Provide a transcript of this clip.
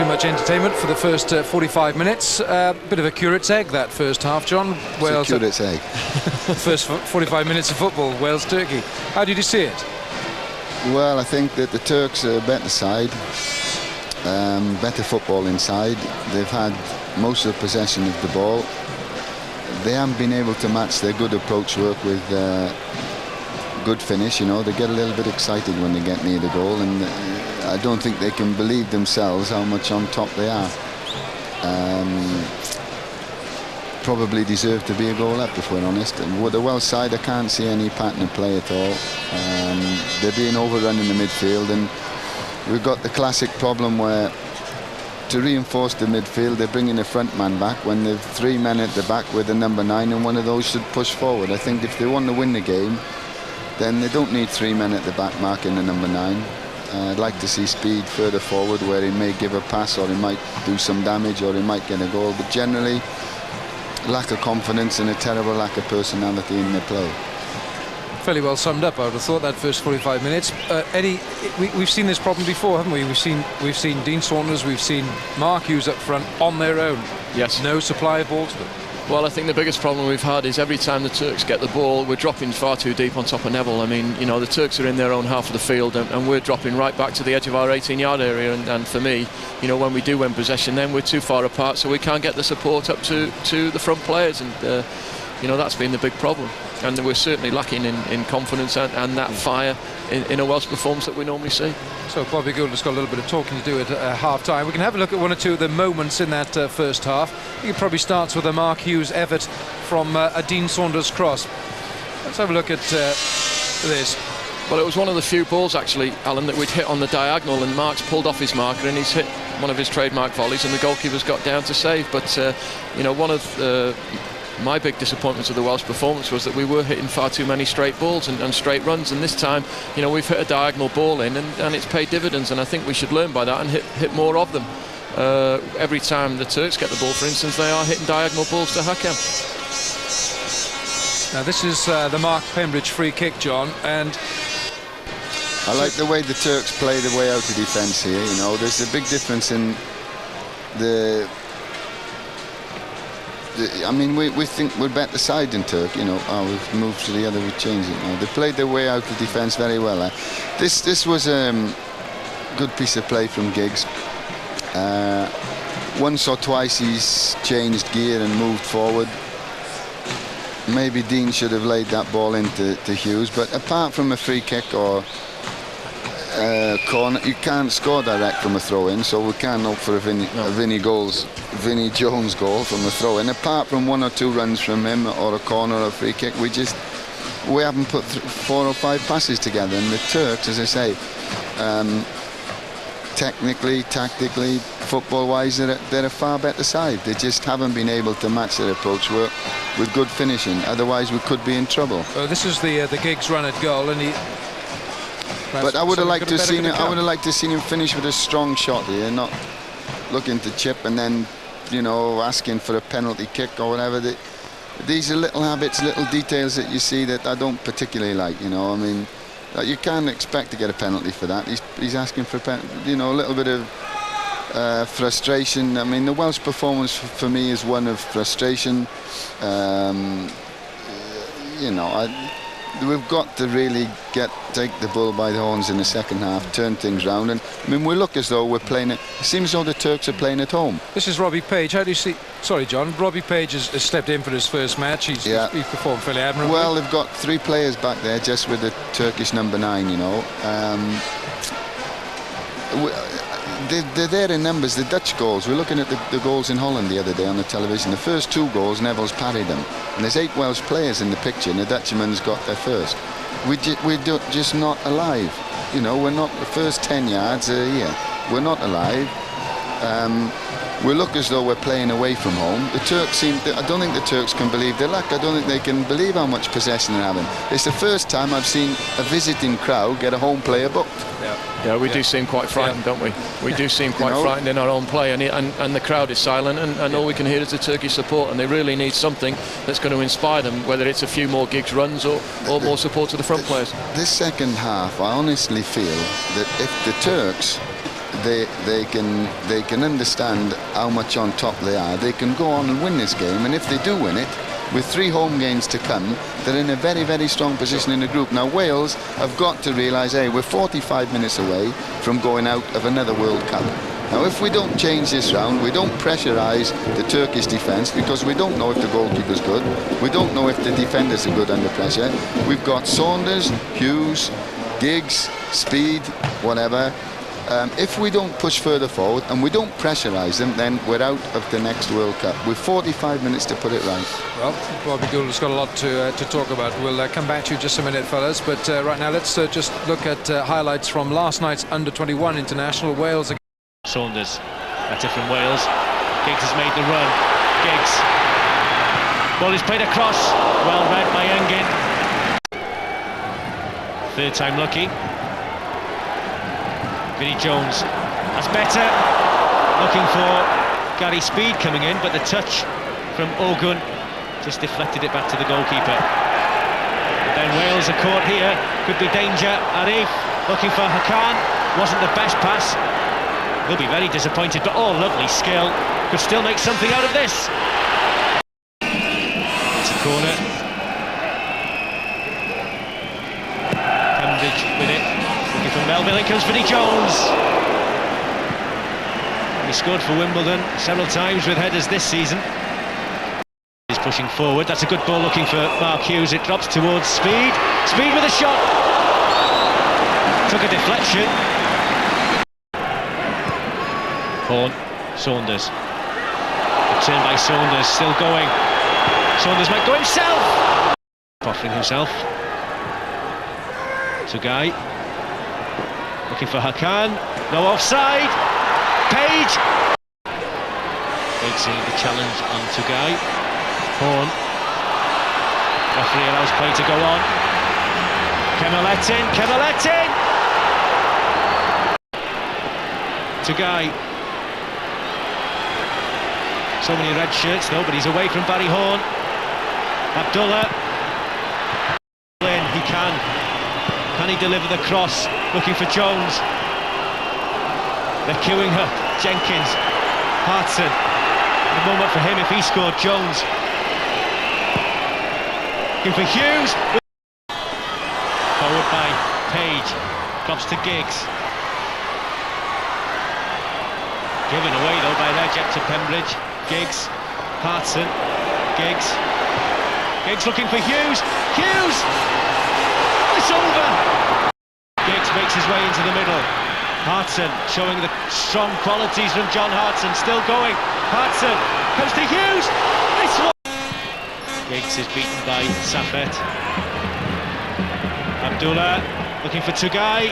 too much entertainment for the first 45 minutes. Bit of a curate's egg that first half, John. Wales. It's a curate's egg. First 45 minutes of football, Wales-Turkey. How did you see it? Well, I think that the Turks are a better side, better football inside. They've had most of the possession of the ball. They haven't been able to match their good approach work with good finish. You know, they get a little bit excited when they get near the goal, and I don't think they can believe themselves how much on top they are. Probably deserve to be a goal up, if we're honest. And with the Welsh side, I can't see any pattern of play at all. They're being overrun in the midfield, and we've got the classic problem where, to reinforce the midfield, they're bringing the front man back when they've 3 men at the back with a number 9, and one of those should push forward. I think if they want to win the game, then they don't need 3 men at the back marking the number 9. I'd like to see speed further forward, where he may give a pass, or he might do some damage, or he might get a goal. But generally, lack of confidence and a terrible lack of personality in their play. Fairly well summed up, I would have thought, that first 45 minutes. Eddie, we've seen this problem before, haven't we? We've seen Dean Saunders, we've seen Mark Hughes up front on their own. Yes. No supply of ball to them. Well, I think the biggest problem we've had is every time the Turks get the ball, we're dropping far too deep on top of Neville. I mean, you know, the Turks are in their own half of the field, and we're dropping right back to the edge of our 18-yard area. And for me, you know, when we do win possession, then we're too far apart, so we can't get the support up to the front players. And you know, that's been the big problem. And we're certainly lacking in confidence and that fire in a Welsh performance that we normally see. So Bobby Gould has got a little bit of talking to do at half-time. We can have a look at one or two of the moments in that first half. I think it probably starts with a Mark Hughes effort from a Dean Saunders cross. Let's have a look at this. Well, it was one of the few balls, actually, Alan, that we'd hit on the diagonal, and Mark's pulled off his marker and he's hit one of his trademark volleys, and the goalkeeper's got down to save. But, you know, one of my big disappointments of the Welsh performance was that we were hitting far too many straight balls and straight runs, and this time, you know, we've hit a diagonal ball in, and it's paid dividends, and I think we should learn by that and hit more of them. Every time the Turks get the ball, for instance, they are hitting diagonal balls to Hakem. Now this is the Mark Pembridge free kick, John, and I like the way the Turks play the way out of defence here. You know, there's a big difference in I mean, we think we're better side than Turkey, you know. Oh, we've moved to the other, we've changed it now. They played their way out of defence very well. This was a good piece of play from Giggs. Once or twice he's changed gear and moved forward. Maybe Dean should have laid that ball into Hughes, but apart from a free kick or corner, you can't score direct from a throw-in, so we can't hope for a Vinnie Jones goal from a throw-in. Apart from 1 or 2 runs from him, or a corner or a free kick, we haven't put 4 or 5 passes together. And the Turks, as I say, technically, tactically, football-wise, they're a far better side. They just haven't been able to match their approach work with good finishing. Otherwise, we could be in trouble. This is the Giggs run at goal, and he. But I would have liked to seen him. I would have liked to seen him finish with a strong shot here, not looking to chip and then, you know, asking for a penalty kick or whatever. These are little habits, little details that you see that I don't particularly like. You know, I mean, you can't expect to get a penalty for that. He's asking for a a little bit of frustration. I mean, the Welsh performance for me is one of frustration. You know, we've got to really take the bull by the horns in the second half, turn things round. And I mean, we look as though we're playing it. It seems as though the Turks are playing at home. This is Robbie Page. How do you see? Sorry, John. Robbie Page has stepped in for his first match. He's performed fairly admirably. Well, they've got 3 players back there just with the Turkish number 9. You know, they're there in numbers. The Dutch goals. We're looking at the goals in Holland the other day on the television. The first 2 goals, Neville's parried them, and there's 8 Welsh players in the picture, and the Dutchman's got there first. We're just not alive. You know, we're not. The first 10 yards are here. We're not alive. We look as though we're playing away from home. The Turks I don't think the Turks can believe their luck. I don't think they can believe how much possession they're having. It's the first time I've seen a visiting crowd get a home player booked. Yeah, we do seem quite frightened, don't we? We do seem quite frightened in our own play, and the crowd is silent, and all we can hear is the Turkish support, and they really need something that's going to inspire them, whether it's a few more Giggs runs or more support to the front players. This second half, I honestly feel that if the Turks they can understand how much on top they are. They can go on and win this game, and if they do win it, with 3 home games to come, they're in a very, very strong position in the group. Now Wales have got to realise, hey, we're 45 minutes away from going out of another World Cup. Now if we don't change this round, we don't pressurise the Turkish defence, because we don't know if the goalkeeper's good, we don't know if the defenders are good under pressure. We've got Saunders, Hughes, Giggs, Speed, whatever. If we don't push further forward and we don't pressurise them, then we're out of the next World Cup. With 45 minutes to put it right. Well, Bobby Gould's got a lot to talk about. We'll come back to you in just a minute, fellas. But right now, let's just look at highlights from last night's under-21 international. Wales. Saunders, better from Wales. Giggs has made the run. Giggs. Ball is played across. Well read by Engin. Third time lucky. Vinnie Jones, that's better. Looking for Gary Speed coming in, but the touch from Ogun just deflected it back to the goalkeeper. Then Wales are caught here, could be danger. Arif looking for Hakan, wasn't the best pass. He'll be very disappointed, but lovely skill. Could still make something out of this. It's a corner. Pembridge with it. Looking for Melville, in comes Vinnie Jones. He scored for Wimbledon several times with headers this season. He's pushing forward, that's a good ball looking for Mark Hughes. It drops towards Speed. Speed with a shot. Took a deflection. Horn, Saunders. Good turn by Saunders, still going. Saunders might go himself. Offering himself. Tugai. Looking for Hakan, no offside. Page. Facing the challenge on Tugai. Horn. Referee allows play to go on. Kemaletin. Tugai. So many red shirts though, but he's away from Barry Horn. Abdullah. He can. Can he deliver the cross? Looking for Jones. They're queuing up. Jenkins. Hartson. The moment for him if he scored. Jones. Looking for Hughes. Forward by Page. Drops to Giggs. Given away though by Reject to Pembridge. Giggs. Hartson. Giggs. Giggs looking for Hughes. Hughes! It's over! Giggs makes his way into the middle. Hartson showing the strong qualities from John Hartson. Still going. Hartson comes to Hughes. It's one. Giggs is beaten by Safet. Abdullah looking for Tugai.